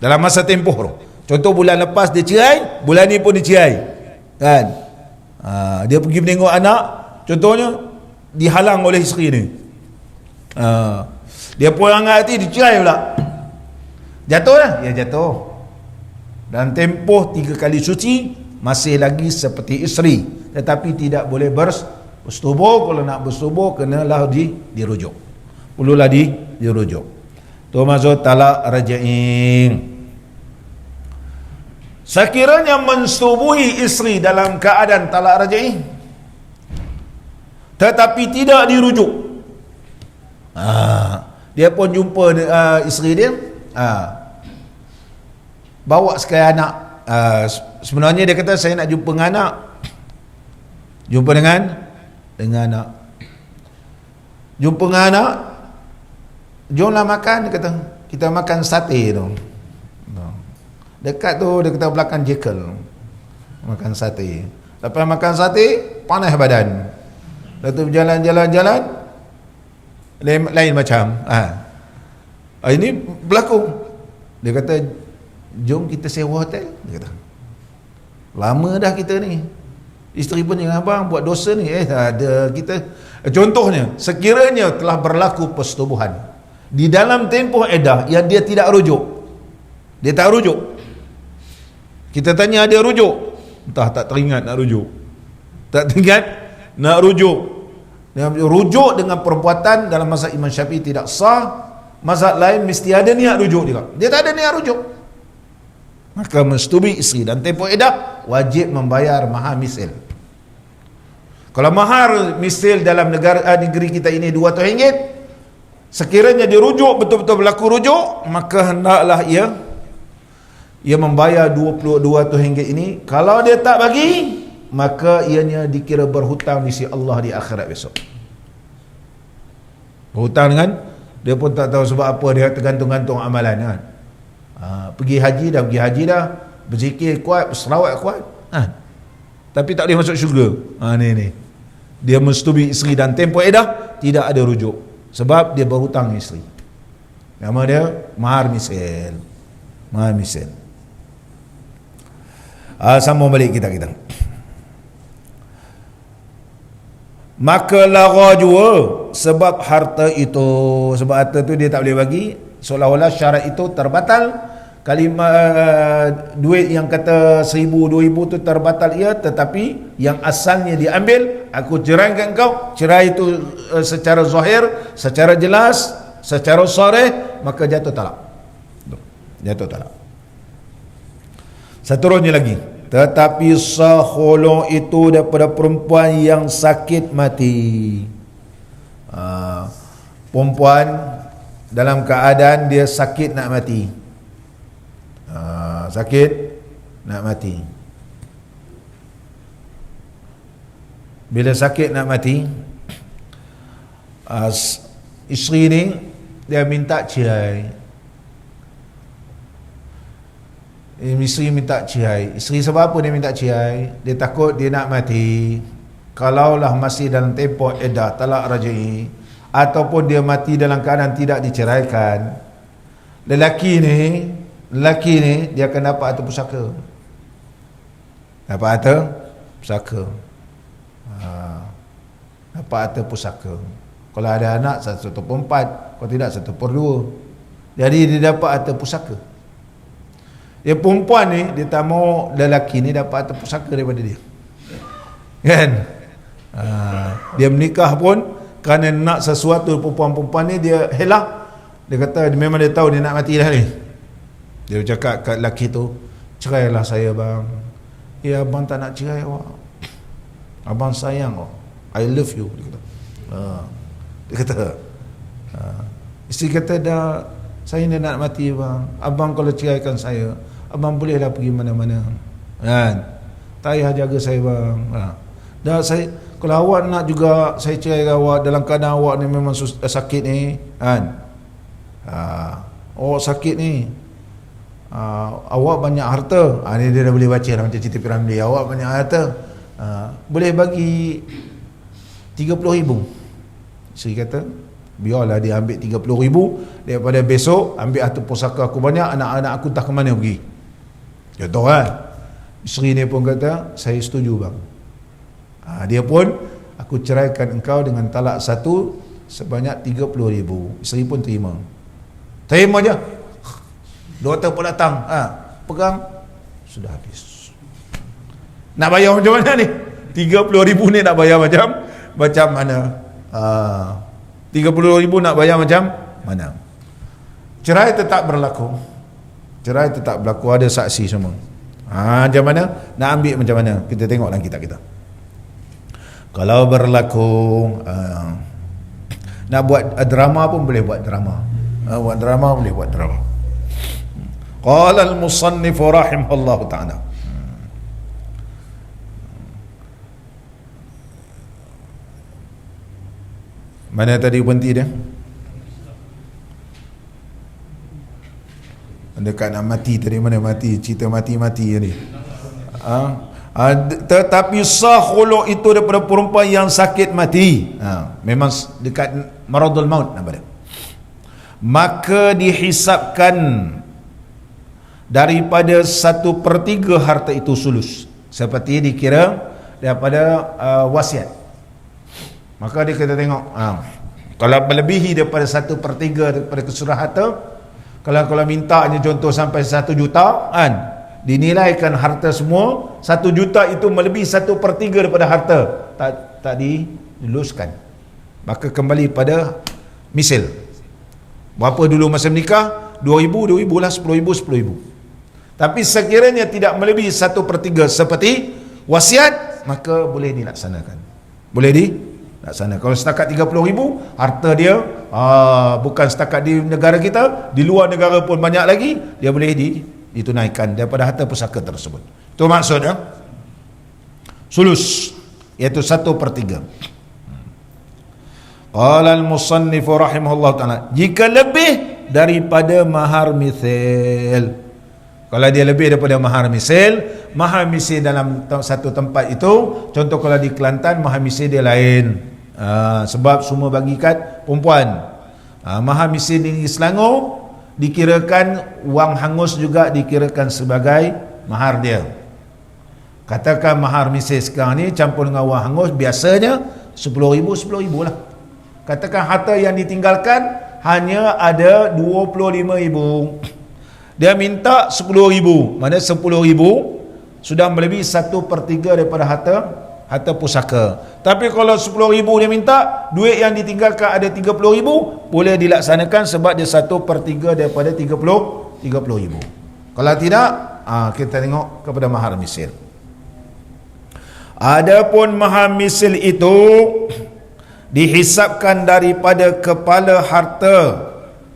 Dalam masa tempoh tu. Contoh bulan lepas dia cerai, bulan ni pun dia cerai. Kan? Dia pergi menengok anak, contohnya dihalang oleh isteri ni. Dia pun angat hati, dia cerai pula. Jatuh lah? Ya jatuh. Dalam tempoh 3 kali suci, masih lagi seperti isteri, tetapi tidak boleh bersetubuh. Kalau nak bersetubuh, kenalah dirujuk. Perlulah dirujuk. Tu maksud talak raj'i. Sekiranya mensetubuhi isteri dalam keadaan talak raj'i, tetapi tidak dirujuk, dia pun jumpa isteri dia, bawa sekali anak. Sebenarnya dia kata saya nak jumpa dengan anak. Jumpa dengan anak. Jumpa dengan anak, jomlah makan, dia kata. Kita makan sate tu. Dekat tu dia kata belakang Jekyll. Makan sate. Lepas makan sate, panas badan. Lepas tu berjalan-jalan, lain macam. Ini berlaku. Dia kata, jom kita sewa hotel. Dia kata, lama dah kita ni. Isteri pun jangan abang buat dosa ni. Ada kita. Contohnya, sekiranya telah berlaku persetubuhan di dalam tempoh edah yang dia tidak rujuk. Dia tak rujuk. Kita tanya ada rujuk? Entah tak teringat nak rujuk. Tak teringat nak rujuk. Rujuk dengan perbuatan dalam mazhab Imam Syafi'i tidak sah. Mazhab lain mesti ada niat rujuk dia. Dia tak ada niat rujuk, maka mensetubuhi isteri dan tempoh edah wajib membayar mahar misil. Kalau mahar misil dalam negeri kita ini RM200, sekiranya dia rujuk, betul-betul berlaku rujuk, maka hendaklah ia membayar RM200 ini. Kalau dia tak bagi, maka ianya dikira berhutang di sisi Allah di akhirat besok. Berhutang dengan dia pun tak tahu sebab apa, dia tergantung-gantung amalan kan. Pergi haji dah, berzikir kuat, selawat kuat, tapi tak boleh masuk syurga. Ni dia mensetubuhi isteri dan tempoh edah tidak ada rujuk sebab dia berhutang isteri. Nama dia mahar misil. Sambung balik kita. Maka lara jua sebab harta itu, sebab harta tu dia tak boleh bagi, seolah-olah syarat itu terbatal. Kalimah duit yang kata 1,000, 2,000 tu terbatal ia, tetapi yang asalnya diambil, aku ceraikan kau, cerai itu secara zahir, secara jelas, secara sharih, maka jatuh talak. Seterusnya lagi, tetapi sahulung itu daripada perempuan yang sakit mati. Perempuan dalam keadaan dia sakit nak mati. Sakit nak mati. Bila sakit nak mati, isteri ni dia minta cerai. Isteri minta cerai. Isteri sebab apa dia minta cerai? Dia takut dia nak mati. Kalaulah masih dalam tempoh edah talak raj'i, ataupun dia mati dalam keadaan tidak diceraikan, lelaki ni dia akan dapat harta pusaka. Dapat harta pusaka. Kalau ada anak 1/4, kalau tidak 1/2. Jadi dia dapat harta pusaka. Dia perempuan ni, dia tak mau lelaki ni dapat harta pusaka daripada dia. Kan? Dia menikah pun kerana nak sesuatu. Perempuan-perempuan ni dia helah. Dia kata memang dia tahu dia nak mati dah ni. Dia cakap kat lelaki tu, cerailah saya bang. Ya abang tak nak cerai awak. Abang sayang awak. I love you. Dia kata. Isteri kata Saya ni nak mati bang. Abang kalau ceraikan saya, abang bolehlah pergi mana-mana. Kan? Tak payah jaga saya bang. Dah saya, kalau awak nak juga saya cerai awak dalam keadaan awak ni memang sakit ni, kan? Awak sakit ni. Awak banyak harta. Ni dia dah boleh baca lah macam cerita Piramli. Awak banyak harta. Boleh bagi 30,000. Isteri kata, biarlah dia ambil 30,000, daripada besok ambil harta pusaka aku banyak, anak-anak aku tak ke mana pergi. Contoh kan. Isteri ni pun kata, saya setuju bang. Dia pun, aku ceraikan engkau dengan talak satu sebanyak 30,000. Isteri pun terima. Terima je. Doktor pun datang, pegang, sudah habis. Nak bayar macam mana ni? 30,000 ni nak bayar macam mana? 30,000 nak bayar macam mana? Cerai tetap berlaku. Cerai tetap berlaku, ada saksi semua. Macam mana? Nak ambil macam mana? Kita tengok dalam kitab kita. Kalau berlaku nak buat drama pun boleh buat drama. Buat drama boleh buat drama. Qala al-musannif rahimahullah ta'ala. Mana tadi berhenti dia? Dekat nak mati tadi, mana mati? Cerita mati-mati tadi. Tetapi sah khulu' itu daripada perempuan yang sakit mati. Memang dekat maradul maut nampak dia. Maka dihisapkan daripada 1/3 harta itu sulus, seperti dikira daripada wasiat. Maka dia kata tengok, kalau melebihi daripada 1/3 daripada keseluruhan harta, kalau mintanya contoh sampai 1 juta kan, dinilaikan harta semua 1 juta itu melebihi 1/3 daripada harta, tak diluluskan, maka kembali pada misil. Berapa dulu masa menikah? 2,000 lah, 10,000 10,000. Tapi sekiranya tidak melebihi 1/3 seperti wasiat, maka boleh dilaksanakan. Boleh dilaksanakan. Kalau setakat 30,000 harta dia, bukan setakat di negara kita, di luar negara pun banyak lagi, dia boleh ditunaikan daripada harta pusaka tersebut. Itu maksudnya sulus, iaitu 1/3. Qala al-musannif rahimahullah ta'ala, jika lebih daripada mahar mithil, kalau dia lebih daripada mahar misil dalam satu tempat itu, contoh kalau di Kelantan mahar misil dia lain, sebab semua bagi kat perempuan. Mahar misil di Selangor dikirakan wang hangus juga dikirakan sebagai mahar dia. Katakan mahar misil sekarang ni campur dengan wang hangus biasanya 10,000 lah. Katakan harta yang ditinggalkan hanya ada 25,000. Dia minta 10,000. Mana 10,000 sudah melebihi 1/3 daripada harta pusaka. Tapi kalau 10,000 dia minta, duit yang ditinggalkan ada 30,000, boleh dilaksanakan sebab dia 1/3 daripada 30,000. Kalau tidak, kita tengok kepada mahar misil. Adapun mahar misil itu dihisapkan daripada kepala harta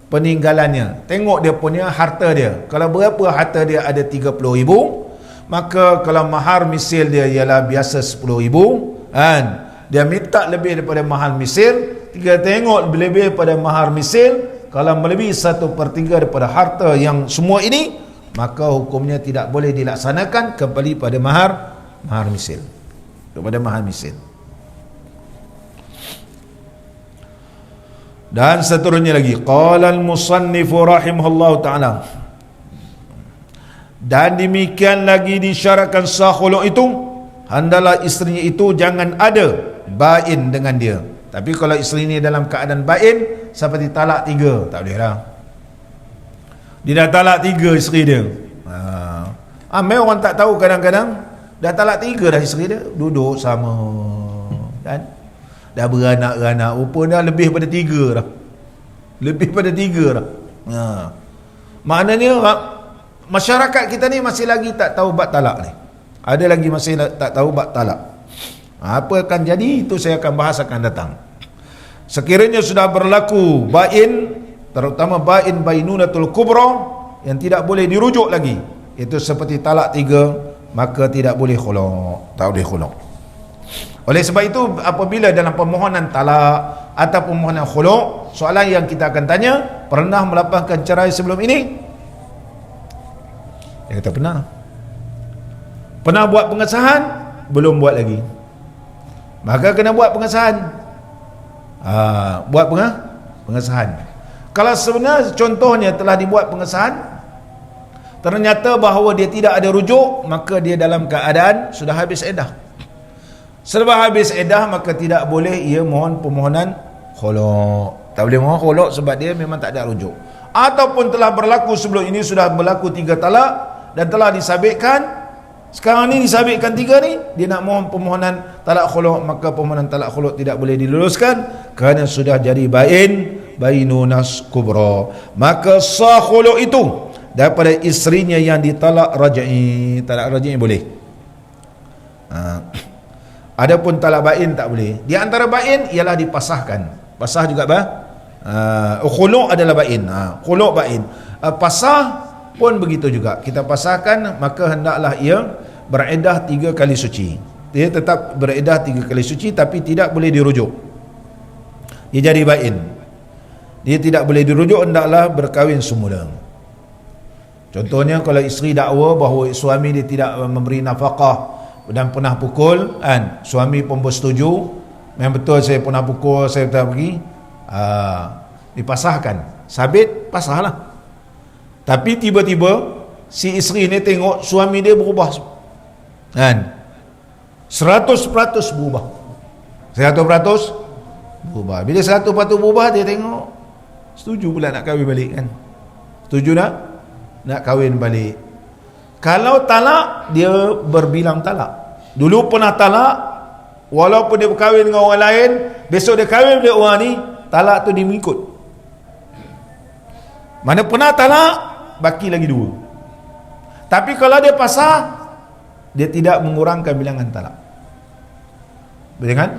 peninggalannya. Tengok dia punya harta dia. Kalau berapa harta dia ada 30,000, maka kalau mahar misil dia ialah biasa 10,000 kan, dia minta lebih daripada mahar misil, kita tengok lebih daripada mahar misil, kalau melebihi 1/3 daripada harta yang semua ini, maka hukumnya tidak boleh dilaksanakan, kembali pada mahar misil, kepada mahar misil. Dan seterusnya lagi, qala al-musannif rahimahullah ta'ala, dan demikian lagi disyaratkan sah khulu' itu, hendaklah isterinya itu jangan ada bain dengan dia. Tapi kalau isteri ni dalam keadaan bain, seperti talak 3, tak boleh lah. Dia dah talak 3 isteri dia. Memang orang tak tahu, kadang-kadang dah talak 3 dah isteri dia, duduk sama kan, dah beranak-beranak, rupa dah lebih pada 3 dah. Lebih pada 3 dah. Maknanya masyarakat kita ni masih lagi tak tahu bab talak ni. Ada lagi masih tak tahu bab talak. Apa akan jadi, itu saya akan bahas akan datang. Sekiranya sudah berlaku bain, terutama bain bainunatul kubra yang tidak boleh dirujuk lagi, itu seperti talak 3, maka tidak boleh khulu', tak boleh khulu'. Oleh sebab itu apabila dalam permohonan talak atau permohonan khulu', soalan yang kita akan tanya, pernah melapangkan cerai sebelum ini? Dia kata pernah. Pernah buat pengesahan? Belum buat lagi. Maka kena buat pengesahan. Buat pengesahan. Kalau sebenarnya contohnya telah dibuat pengesahan, ternyata bahawa dia tidak ada rujuk, maka dia dalam keadaan sudah habis iddah. Selepas habis iddah, maka tidak boleh ia mohon permohonan khulu'. Tak boleh mohon khulu' sebab dia memang tak ada rujuk. Ataupun telah berlaku sebelum ini, sudah berlaku 3 talak dan telah disabitkan, sekarang ni disabitkan 3 ni, dia nak mohon permohonan talak khulu', maka permohonan talak khulu' tidak boleh diluluskan kerana sudah jadi bainunas kubra. Maka sah khulu' itu daripada isterinya yang ditalak raj'i. Talak raj'i boleh. Adapun talak bain tak boleh. Di antara bain ialah dipasahkan. Pasah juga khulu' adalah bain. Khulu' bain. Pasah pun begitu juga. Kita pasahkan, maka hendaklah ia beriddah 3 kali suci. Dia tetap beriddah 3 kali suci, tapi tidak boleh dirujuk. Dia jadi bain. Dia tidak boleh dirujuk, hendaklah berkahwin semula. Contohnya kalau isteri dakwa bahawa suami dia tidak memberi nafkah dan pernah pukul, kan, suami pun bersetuju, memang betul saya pernah pukul, saya tak pergi, dipasahkan, sabit, pasahlah. Tapi tiba-tiba si isteri ni tengok suami dia berubah, kan, 100% berubah, 100% berubah. Bila 100% berubah, dia tengok setuju pula nak kahwin balik, kan, setuju nak kahwin balik. Kalau talak, dia berbilang talak. Dulu pernah talak, walaupun dia berkahwin dengan orang lain, besok dia kahwin dengan orang ni, talak tu dia mengikut. Mana pernah talak, baki lagi 2. Tapi kalau dia pasah, dia tidak mengurangkan bilangan talak. Betul kan?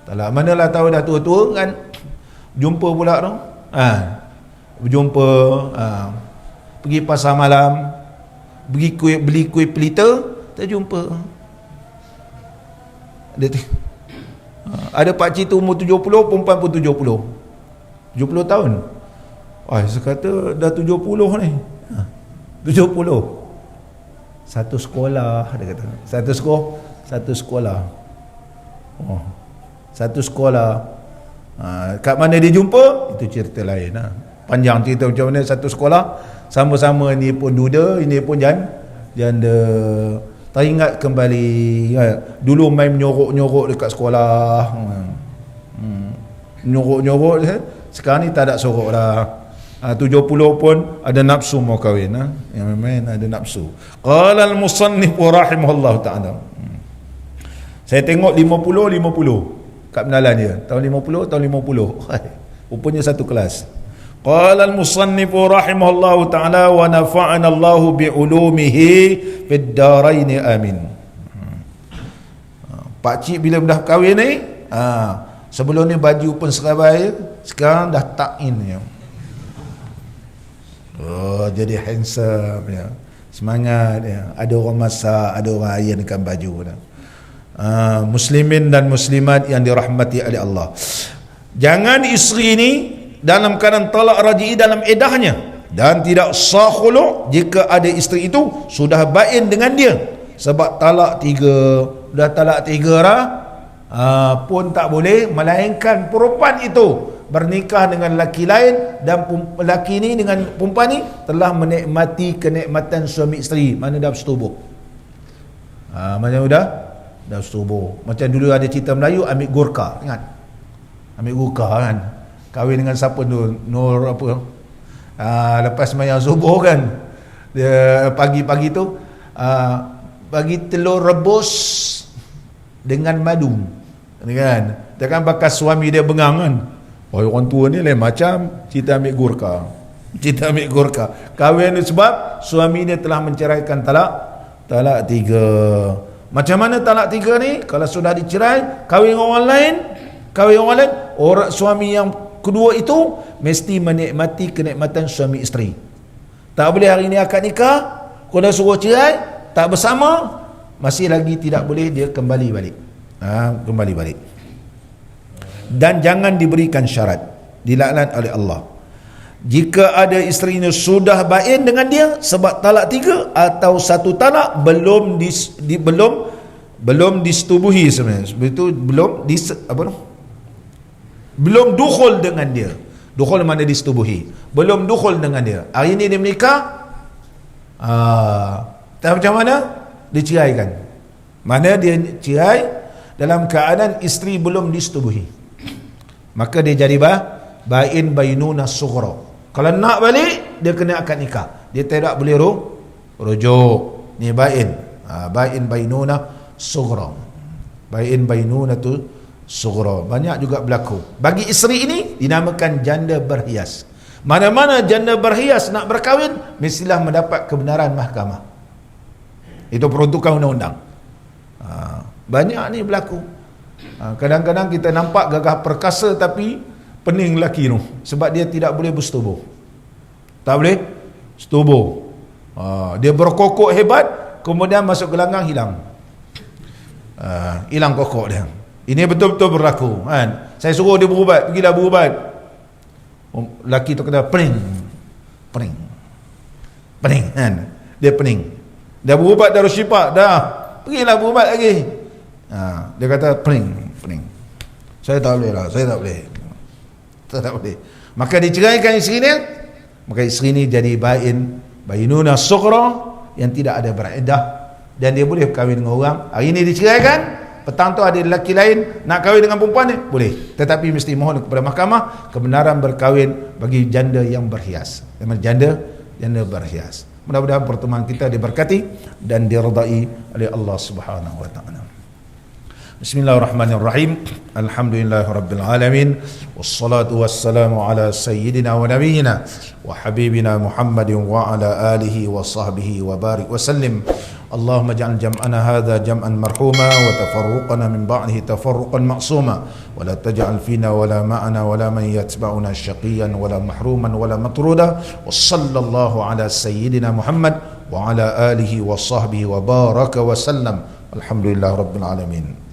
Talak manalah tahu dah tua-tua, kan, jumpa pula tu, berjumpa, pergi pasar malam, beli kuih pelita, tak jumpa. Ada pakcik tu umur 70, perempuan pun 70 tahun. Saya kata dah 70 ni, 70, satu sekolah, dia kata, satu sekolah, satu sekolah. Kat mana dia jumpa, itu cerita lain. Panjang cerita macam mana satu sekolah, sama-sama ni pun duda, ini pun janda. Teringat kembali, dulu main menyorok-nyorok dekat sekolah, menyorok-nyorok, sekarang ni tak ada sorok dah. 70 pun ada nafsu mau kahwin, yang main ada nafsu. Qala al-musannif rahimahullah ta'ala. Saya tengok 50 kat penalan dia, tahun 50, rupanya satu kelas. Qala al-musannif rahimahullahu ta'ala wa nafa'ana Allahu bi'ulumihi fid darain amin. Pak cik bila dah kahwin ni, sebelum ni baju pun serabai, sekarang dah ta'in ya. Jadi handsome ya. Semangat ya. Ada orang masak, ada orang ironkan baju dah. Muslimin dan muslimat yang dirahmati oleh Allah. Jangan isteri ni dalam keadaan talak raj'i dalam iddahnya dan tidak sah khulu' jika ada isteri itu sudah bain dengan dia. Sebab talak 3, dah talak 3 dah, pun tak boleh, melainkan perempuan itu bernikah dengan lelaki lain dan lelaki ni dengan perempuan ni telah menikmati kenikmatan suami isteri, mana dah bersetubuh. Macam dah bersetubuh. Macam dulu ada cerita Melayu, ambil gurka, ingat? Ambil gurka kan, kahwin dengan siapa tu, Nur apa, lepas sembahyang subuh kan, dia pagi-pagi tu bagi telur rebus dengan madu kan, dia kan bakas suami dia bengang kan. Orang tua ni lain macam cerita ambil gurka, kahwin sebab suami dia telah menceraikan talak 3. Macam mana talak 3 ni? Kalau sudah dicerai, kahwin orang lain, orang suami yang kedua itu mesti menikmati kenikmatan suami isteri. Tak boleh hari ni akad nikah, kau dah suruh cerai, tak bersama, masih lagi tidak boleh, dia kembali balik. Kembali balik. Dan jangan diberikan syarat, dilaknat oleh Allah. Jika ada isterinya sudah bain dengan dia sebab talak 3 atau 1 talak belum disetubuhi sebenarnya. Sebab itu belum dukhul dengan dia. Dukhul mana disetubuhi. Belum dukhul dengan dia. Hari ini dia menikah, tak macam mana? Diceraikan. Mana dia cerai dalam keadaan isteri belum disetubuhi. Maka dia jadi bain bainuna sughra. Kalau nak balik, dia kena akad nikah. Dia tidak boleh rujuk. Ni bain. Bain bainuna sughra. Bain bainuna tu sughra. Banyak juga berlaku. Bagi isteri ini dinamakan janda berhias. Mana-mana janda berhias nak berkahwin, mestilah mendapat kebenaran mahkamah. Itu peruntukan undang-undang. Banyak ni berlaku. Kadang-kadang kita nampak gagah perkasa tapi pening lelaki tu sebab dia tidak boleh bersetubuh. Tak boleh setubuh. Dia berkokok hebat, kemudian masuk gelanggang hilang. Hilang kokok dia. Ini betul-betul berlaku kan. Saya suruh dia berubat, pergilah berubat. Lelaki tu kata pening kan. Dia pening. Dia berubat Darus Syifa dah. Pergilah berubat lagi. Dia kata pening. Saya tak boleh lah, saya tak boleh. Tak boleh. Maka diceraikan isteri dia, maka isteri ni jadi bainuna sughra yang tidak ada beriddah, dan dia boleh kahwin dengan orang. Hari ni diceraikan, petang tu ada lelaki lain nak kahwin dengan perempuan ni, boleh. Tetapi mesti mohon kepada mahkamah kebenaran berkahwin bagi janda yang berhias. Memang janda berhias. Mudah-mudahan pertemuan kita diberkati dan diridai oleh Allah Subhanahu wa taala. Bismillahirrahmanirrahim. Alhamdulillahirabbil alamin. Wassalatu wassalamu ala sayyidina wa nabiyyina wa habibina Muhammadin wa ala alihi wa sahbihi wa barik wa sallim. Allahumma ij'al jam'ana hadha jam'an marhuma wa tafarruqana min ba'dihi tafarruqan ma'suma wa la taj'al fina wa la ma'ana wa la man yatba'una syaqiyyan wa la mahruman wa la matruda. Wa sallallahu ala sayyidina Muhammad wa ala alihi wa sahbihi wa baraka wa sallam. Alhamdulillah rabbil alamin.